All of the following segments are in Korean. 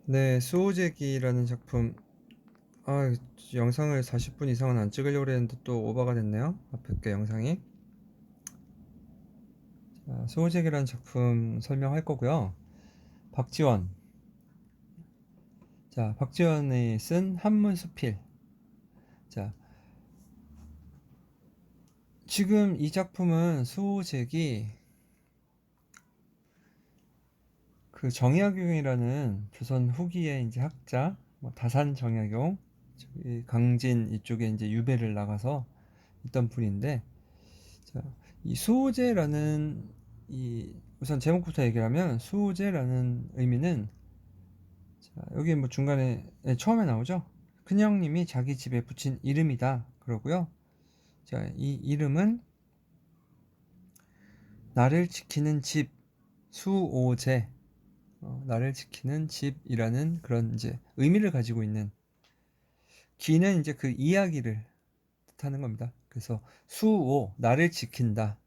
네, 수호제기라는 작품. 아, 영상을 40분 이상은 안 찍으려고 했는데 또 오버가 됐네요. 앞에 게 영상이. 자, 수호제기라는 작품 설명할 거고요. 박지원. 자, 박지원이 쓴 한문수필. 자, 지금 이 작품은 수호제기 그 정약용이라는 조선 후기의 이제 학자, 뭐 다산 정약용, 저기 강진 이쪽에 이제 유배를 나가서 있던 분인데, 자, 이 수호제라는 이 우선 제목부터 얘기를 하면 수호제라는 의미는, 자, 여기 뭐 중간에 처음에 나오죠. 큰형님이 자기 집에 붙인 이름이다 그러고요. 자, 이 이름은 나를 지키는 집 수오제, 나를 지키는 집이라는 그런 이제 의미를 가지고 있는, 기는 이제 그 이야기를 뜻하는 겁니다. 그래서 수오 나를 지킨다.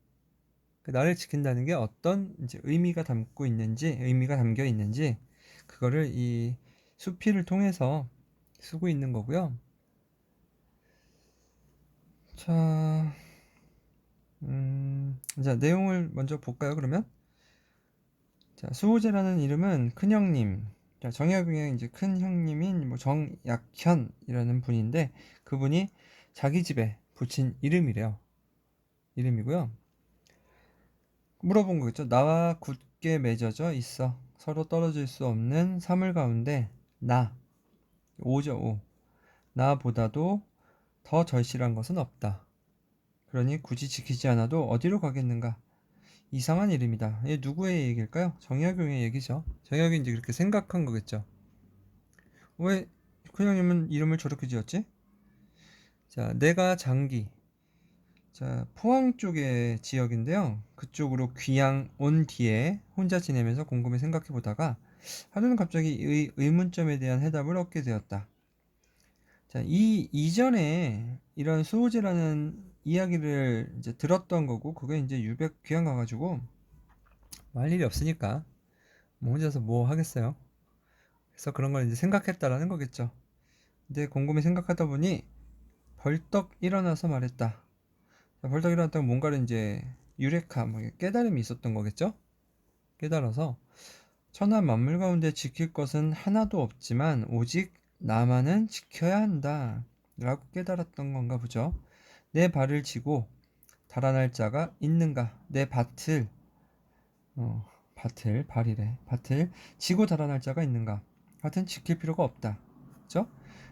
그 나를 지킨다는 게 어떤 이제 의미가 담겨 있는지, 그거를 이 수필을 통해서 쓰고 있는 거고요. 자, 자, 내용을 먼저 볼까요, 그러면? 자, 수호제라는 이름은 큰형님, 자, 정약용의 이제 큰형님인 뭐 정약현이라는 분인데, 그분이 자기 집에 붙인 이름이래요. 이름이고요. 물어본 거겠죠. 나와 굳게 맺어져 있어. 서로 떨어질 수 없는 사물 가운데 나, 오죠, 오. 나보다도 더 절실한 것은 없다. 그러니 굳이 지키지 않아도 어디로 가겠는가? 이상한 이름이다. 이게 누구의 얘기일까요? 정약용의 얘기죠. 정약용이 이제 그렇게 생각한 거겠죠. 왜 큰형님은 이름을 저렇게 지었지? 자, 내가 장기. 자, 포항 쪽의 지역인데요. 그쪽으로 귀양 온 뒤에 혼자 지내면서 곰곰이 생각해 보다가 하루는 갑자기 의문점에 대한 해답을 얻게 되었다. 자, 이 이전에 이런 수호제라는 이야기를 이제 들었던 거고, 그게 이제 유백 귀양 가가지고 뭐 할 일이 없으니까 뭐 혼자서 뭐 하겠어요. 그래서 그런 걸 이제 생각했다라는 거겠죠. 근데 곰곰이 생각하다 보니 벌떡 일어나서 말했다. 자, 벌떡 일어났다가 뭔가를 이제 유레카, 뭐 깨달음이 있었던 거겠죠. 깨달아서 천하 만물 가운데 지킬 것은 하나도 없지만 오직 나만은 지켜야 한다 라고 깨달았던 건가 보죠. 내 발을 쥐고 달아날 자가 있는가? 내 밭을, 발이래. 밭을 쥐고 달아날 자가 있는가? 하여튼 지킬 필요가 없다. 그죠?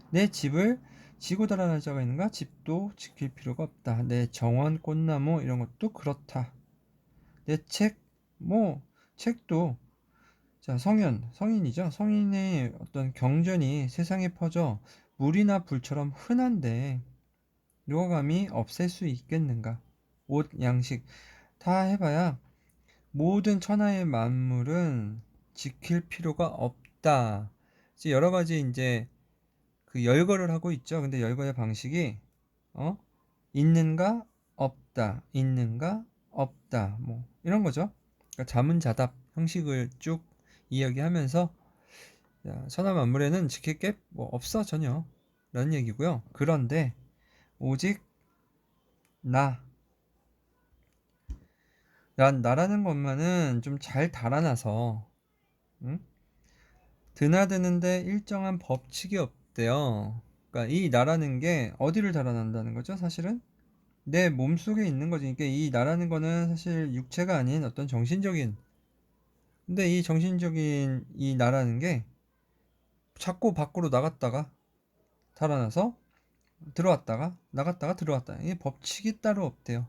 내 집을 지고 달아날 자가 있는가? 집도 지킬 필요가 없다. 내 정원, 꽃나무 이런 것도 그렇다. 내 책, 뭐 책도, 자, 성인이죠. 성인의 어떤 경전이 세상에 퍼져 물이나 불처럼 흔한데 누가 감히 없앨 수 있겠는가? 옷, 양식 다 해봐야 모든 천하의 만물은 지킬 필요가 없다. 이제 여러 가지 이제 그 열거를 하고 있죠. 근데 열거의 방식이 어? 있는가 없다, 있는가 없다, 뭐 이런 거죠. 그러니까 자문자답 형식을 쭉 이야기하면서, 야, 천하 만물에는 지킬 게 뭐 없어 전혀 라는 얘기고요. 그런데 오직 나, 나라는 것만은 좀 잘 달아나서, 응? 드나드는데 일정한 법칙이 없대요. 그러니까 이 나라는 게 어디를 달아난다는 거죠, 사실은? 내 몸속에 있는 거지. 그러니까 이 나라는 거는 사실 육체가 아닌 어떤 정신적인, 근데 이 정신적인 이 나라는 게 자꾸 밖으로 나갔다가 달아나서 들어왔다가 나갔다가 들어왔다. 이 법칙이 따로 없대요.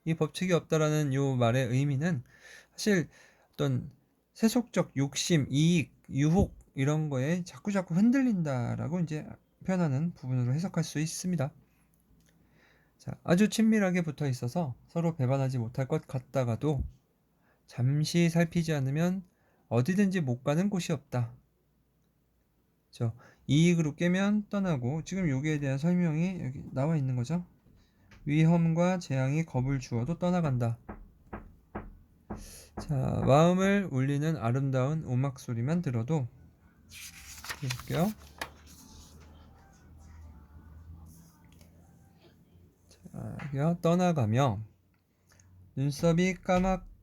이 법칙이 없다라는 요 말의 의미는 사실 어떤 세속적 욕심, 이익, 유혹 이런 거에 자꾸자꾸 흔들린다라고 이제 표현하는 부분으로 해석할 수 있습니다. 자, 아주 친밀하게 붙어 있어서 서로 배반하지 못할 것 같다가도 잠시 살피지 않으면 어디든지 못 가는 곳이 없다. 저 이익으로 깨면 떠나고, 지금 여기에 대한 설명이 여기 나와 있는 거죠. 위험과 재앙이 겁을 주어도 떠나간다. 자, 마음을 울리는 아름다운 음악 소리만 들어도 해볼게요. 자, 여기요. 떠나가며 눈썹이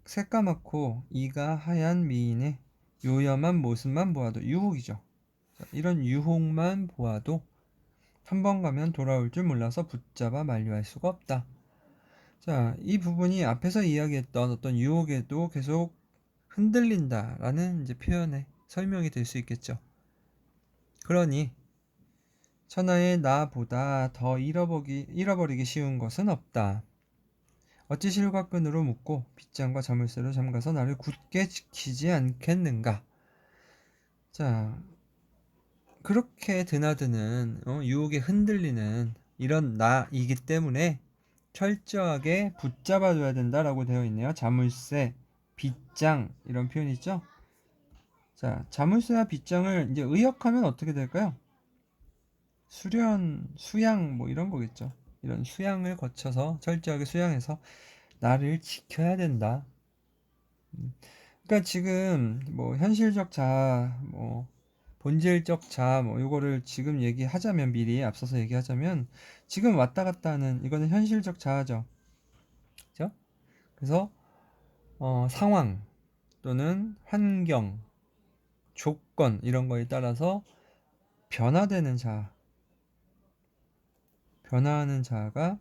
새까맣고 이가 하얀 미인의 요염한 모습만 보아도 유혹이죠. 자, 이런 유혹만 보아도 한 번 가면 돌아올 줄 몰라서 붙잡아 만류할 수가 없다. 자, 이 부분이 앞에서 이야기했던 어떤 유혹에도 계속 흔들린다라는 이제 표현의 설명이 될 수 있겠죠. 그러니 천하의 나보다 더 잃어버리기 쉬운 것은 없다. 어찌 실과 끈으로 묶고 빗장과 자물쇠로 잠가서 나를 굳게 지키지 않겠는가. 자, 그렇게 드나드는 유혹에 흔들리는 이런 나이기 때문에 철저하게 붙잡아줘야 된다라고 되어 있네요. 자물쇠, 빗장 이런 표현이 있죠. 자, 자물쇠와 빗장을 이제 의역하면 어떻게 될까요? 수양 뭐 이런 거겠죠. 이런 수양을 거쳐서 철저하게 수양해서 나를 지켜야 된다. 그러니까 지금 뭐 현실적 자아, 뭐 본질적 자아, 뭐 요거를 지금 얘기하자면 미리 앞서서 얘기하자면 지금 왔다 갔다 하는 이거는 현실적 자아죠. 그죠? 그래서 상황 또는 환경, 조건 이런 거에 따라서 변화되는 자아, 변화하는 자아가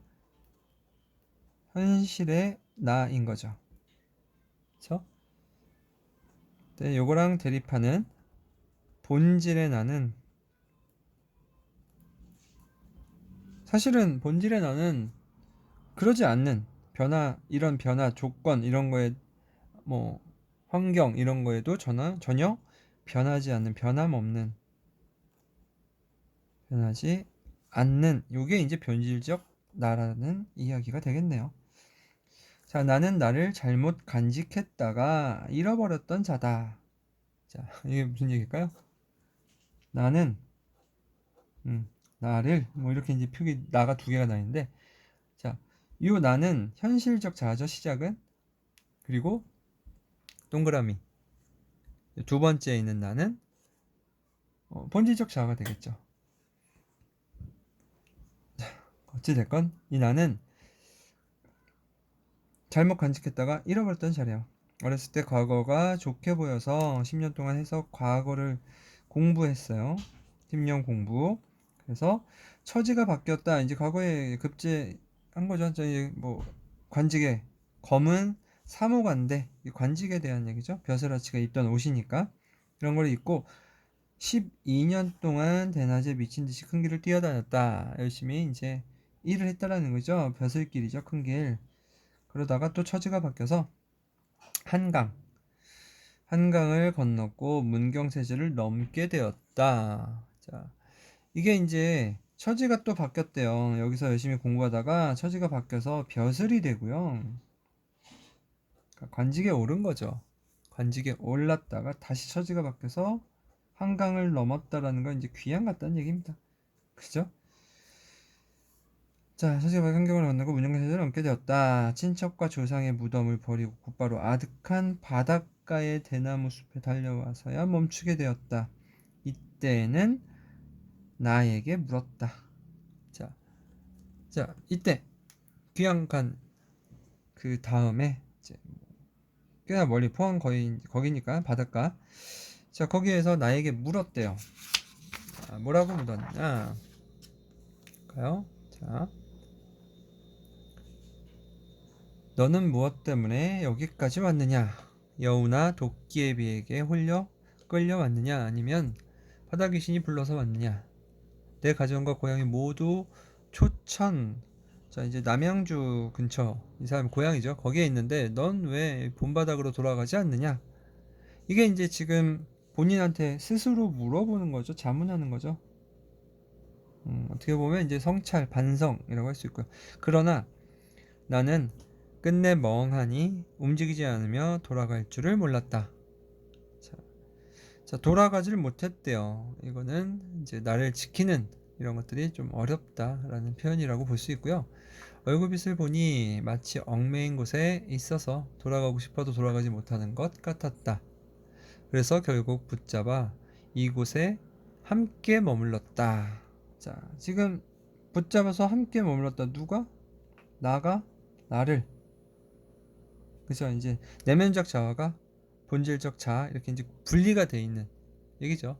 현실의 나인 거죠. 그렇죠? 네, 요거랑 대립하는 본질의 나는 사실은 본질의 나는 그러지 않는 이런 변화, 조건 이런 거에 뭐 환경 이런 거에도 전혀 변하지 않는 변하지 않는 요게 이제 본질적 나라는 이야기가 되겠네요. 자, 나는 나를 잘못 간직했다가 잃어버렸던 자다. 자, 이게 무슨 얘기일까요? 나는 나를 뭐 이렇게 이제 나가 두 개가 나있는데 자, 요 나는 현실적 자아죠. 시작은. 그리고 동그라미 두 번째에 있는 나는 본질적 자아가 되겠죠. 어찌됐건 이 나는 잘못 간직했다가 잃어버렸던 자리야. 어렸을 때 과거가 좋게 보여서 10년 동안 해서 과거를 공부했어요. 10년 공부. 그래서 처지가 바뀌었다. 이제 과거에 급제한 거죠. 저희 뭐 관직에 검은 사모관대 관직에 대한 얘기죠. 벼슬아치가 입던 옷이니까 그런 걸 입고 12년 동안 대낮에 미친 듯이 큰 길을 뛰어다녔다. 열심히 이제 일을 했다라는 거죠. 벼슬길이죠. 큰 길. 그러다가 또 처지가 바뀌어서 한강을 건넜고 문경세제를 넘게 되었다. 자, 이게 이제 처지가 또 바뀌었대요. 여기서 열심히 공부하다가 처지가 바뀌어서 벼슬이 되고요. 그러니까 관직에 오른 거죠. 관직에 올랐다가 다시 처지가 바뀌어서 한강을 넘었다라는 건 이제 귀양 같다는 얘기입니다. 그죠? 자, 처지가 바뀌어 한강을 건너고 문경세제를 넘게 되었다. 친척과 조상의 무덤을 버리고 곧바로 아득한 바닷가의 대나무 숲에 달려와서야 멈추게 되었다. 이때는 나에게 물었다. 자, 이때 귀양 간 그 다음에 이제 꽤나 멀리 포항 거기니까 바닷가. 자, 거기에서 나에게 물었대요. 뭐라고 물었냐? 가요. 자, 너는 무엇 때문에 여기까지 왔느냐? 여우나 도끼에비에게 끌려왔느냐? 아니면 바다 귀신이 불러서 왔느냐? 내 가정과 고향이 모두 초천. 자, 이제 남양주 근처 이 사람 고향이죠. 거기에 있는데 넌 왜 본바닥으로 돌아가지 않느냐? 이게 이제 지금 본인한테 스스로 물어보는 거죠. 자문하는 거죠. 어떻게 보면 이제 성찰, 반성이라고 할 수 있고요. 그러나 나는 끝내 멍하니 움직이지 않으며 돌아갈 줄을 몰랐다. 자, 돌아가질 못했대요. 이거는 이제 나를 지키는 이런 것들이 좀 어렵다라는 표현이라고 볼 수 있고요. 얼굴빛을 보니 마치 얽매인 곳에 있어서 돌아가고 싶어도 돌아가지 못하는 것 같았다. 그래서 결국 붙잡아 이곳에 함께 머물렀다. 자, 지금 붙잡아서 함께 머물렀다. 누가? 나가? 나를. 그죠? 이제 내면적 자아가 본질적 자아 이렇게 이제 분리가 돼 있는 얘기죠.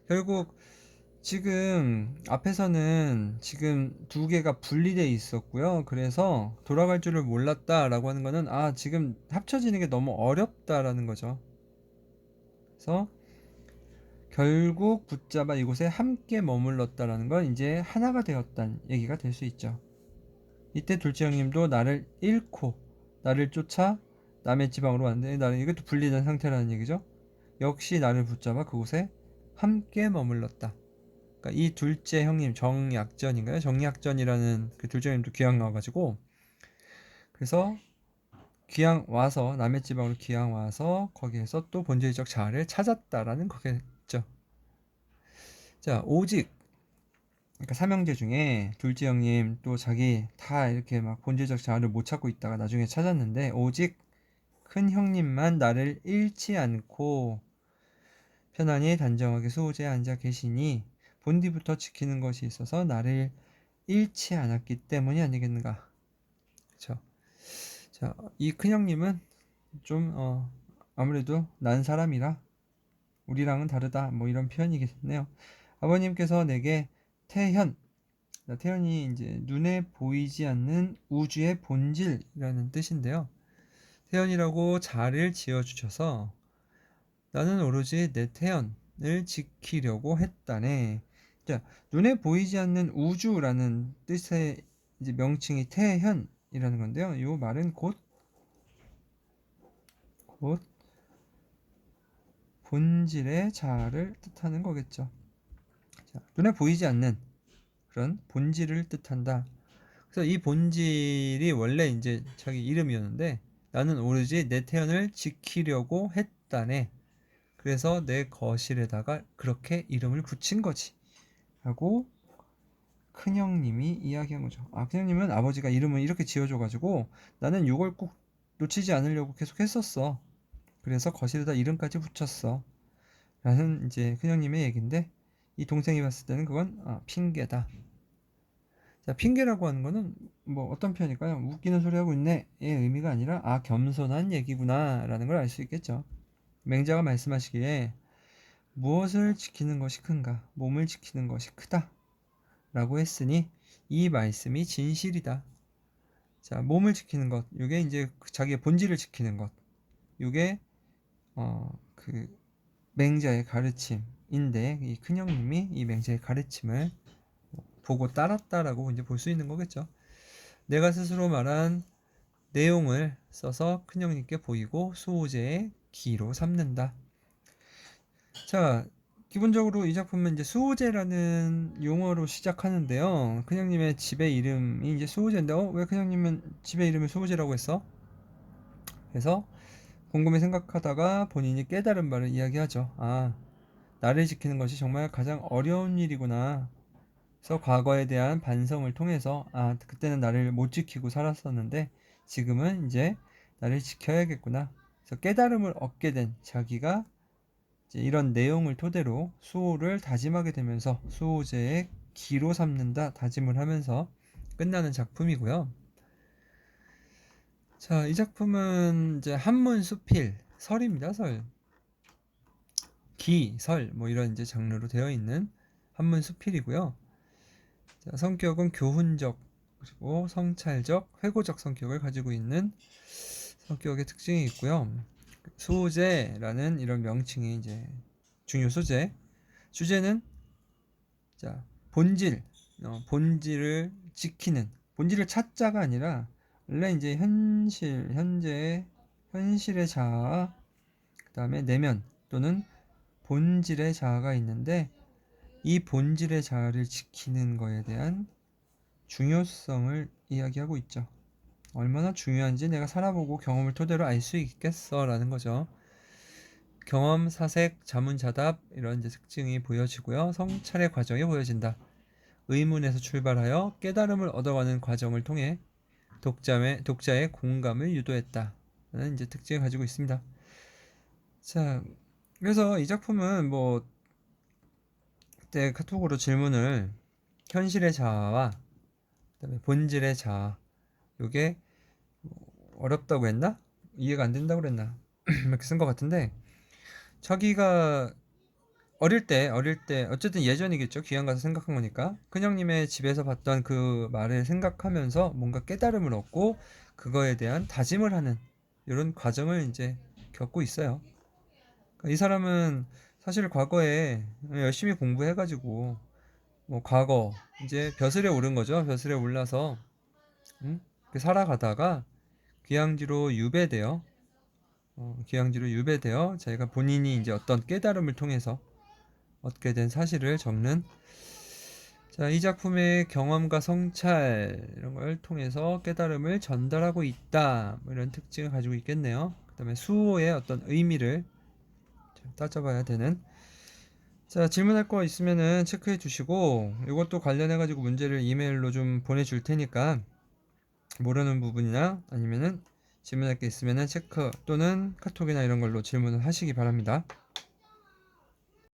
결국 지금 앞에서는 지금 두 개가 분리돼 있었고요. 그래서 돌아갈 줄을 몰랐다라고 하는 거는 지금 합쳐지는 게 너무 어렵다라는 거죠. 그래서 결국 붙잡아 이곳에 함께 머물렀다라는 건 이제 하나가 되었다는 얘기가 될 수 있죠. 이때 둘째 형님도 나를 잃고 나를 쫓아 남의 지방으로 왔는데 나는 이것도 분리된 상태라는 얘기죠. 역시 나를 붙잡아 그곳에 함께 머물렀다. 그러니까 이 둘째 형님 정약전인가요? 정약전이라는 그 둘째 형님도 귀양 나와가지고 그래서 귀양 와서 남의 지방으로 귀양 와서 거기에서 또 본질적 자아를 찾았다라는 거겠죠. 자, 오직 그러니까 삼형제 중에 둘째 형님 또 자기 다 이렇게 막 본질적 자아를 못 찾고 있다가 나중에 찾았는데 오직 큰 형님만 나를 잃지 않고 편안히 단정하게 수호제에 앉아 계시니 본디부터 지키는 것이 있어서 나를 잃지 않았기 때문이 아니겠는가. 그쵸. 자, 이 큰형님은 좀 아무래도 난 사람이라 우리랑은 다르다 뭐 이런 표현이겠네요. 아버님께서 내게 태현, 태현이 이제 눈에 보이지 않는 우주의 본질이라는 뜻인데요. 태현이라고 자를 지어주셔서 나는 오로지 내 태연을 지키려고 했다네. 자, 눈에 보이지 않는 우주라는 뜻의 이제 명칭이 태현이라는 건데요. 이 말은 곧 본질의 자아를 뜻하는 거겠죠. 자, 눈에 보이지 않는 그런 본질을 뜻한다. 그래서 이 본질이 원래 이제 자기 이름이었는데 나는 오로지 내 태연을 지키려고 했다네. 그래서 내 거실에다가 그렇게 이름을 붙인 거지. 하고 큰형님이 이야기한 거죠. 큰형님은 아버지가 이름을 이렇게 지어줘가지고 나는 이걸 꼭 놓치지 않으려고 계속 했었어. 그래서 거실에다 이름까지 붙였어. 라는 이제 큰형님의 얘기인데 이 동생이 봤을 때는 그건 핑계다. 자, 핑계라고 하는 거는 뭐 어떤 표현일까요? 웃기는 소리 하고 있네의 의미가 아니라 겸손한 얘기구나 라는 걸 알 수 있겠죠. 맹자가 말씀하시기에 무엇을 지키는 것이 큰가? 몸을 지키는 것이 크다. 라고 했으니 이 말씀이 진실이다. 자, 몸을 지키는 것, 이게 이제 자기의 본질을 지키는 것, 이게 그 맹자의 가르침인데 이 큰형님이 이 맹자의 가르침을 보고 따랐다라고 이제 볼 수 있는 거겠죠. 내가 스스로 말한 내용을 써서 큰형님께 보이고 수호제의 기로 삼는다. 자, 기본적으로 이 작품은 이제 수호제라는 용어로 시작하는데요. 큰형님의 집의 이름이 이제 수호제인데, 왜 큰형님은 집의 이름을 수호제라고 했어? 그래서 곰곰이 생각하다가 본인이 깨달은 바를 이야기하죠. 나를 지키는 것이 정말 가장 어려운 일이구나. 그래서 과거에 대한 반성을 통해서, 그때는 나를 못 지키고 살았었는데, 지금은 이제 나를 지켜야겠구나. 그래서 깨달음을 얻게 된 자기가 이런 내용을 토대로 수호를 다짐하게 되면서 수호제의 기로 삼는다 다짐을 하면서 끝나는 작품이고요. 자, 이 작품은 이제 한문 수필 설입니다. 설, 기, 설 뭐 이런 이제 장르로 되어 있는 한문 수필이고요. 자, 성격은 교훈적 그리고 성찰적, 회고적 성격을 가지고 있는 성격의 특징이 있고요. 수호제라는 이런 명칭이 이제 중요 소재. 주제는 자, 본질을 지키는, 본질을 찾자가 아니라 원래 이제 현실의 자아, 그 다음에 내면 또는 본질의 자아가 있는데 이 본질의 자아를 지키는 거에 대한 중요성을 이야기하고 있죠. 얼마나 중요한지 내가 살아보고 경험을 토대로 알 수 있겠어 라는 거죠. 경험, 사색, 자문자답 이런 이제 특징이 보여지고요. 성찰의 과정이 보여진다. 의문에서 출발하여 깨달음을 얻어가는 과정을 통해 독자의 공감을 유도했다. 라는 이제 특징을 가지고 있습니다. 자, 그래서 이 작품은 뭐 그때 카톡으로 질문을 현실의 자아와 그다음에 본질의 자아, 요게 어렵다고 했나? 이해가 안 된다고 그랬나? 이렇게 쓴 것 같은데, 자기가 어릴 때 어쨌든 예전이겠죠. 귀양 가서 생각한 거니까 큰형님의 집에서 봤던 그 말을 생각하면서 뭔가 깨달음을 얻고 그거에 대한 다짐을 하는 이런 과정을 이제 겪고 있어요. 그러니까 이 사람은 사실 과거에 열심히 공부해가지고 뭐 과거 이제 벼슬에 오른 거죠. 벼슬에 올라서 이렇게 살아가다가 귀향지로 유배되어 귀향지로 유배되어 자기가 본인이 이제 어떤 깨달음을 통해서 얻게 된 사실을 적는, 자, 이 작품의 경험과 성찰 이런 걸 통해서 깨달음을 전달하고 있다. 뭐 이런 특징을 가지고 있겠네요. 그다음에 수호의 어떤 의미를 좀 따져봐야 되는. 자, 질문할 거 있으면은 체크해 주시고 이것도 관련해 가지고 문제를 이메일로 좀 보내줄 테니까 모르는 부분이나 아니면은 질문할 게 있으면은 체크 또는 카톡이나 이런 걸로 질문을 하시기 바랍니다.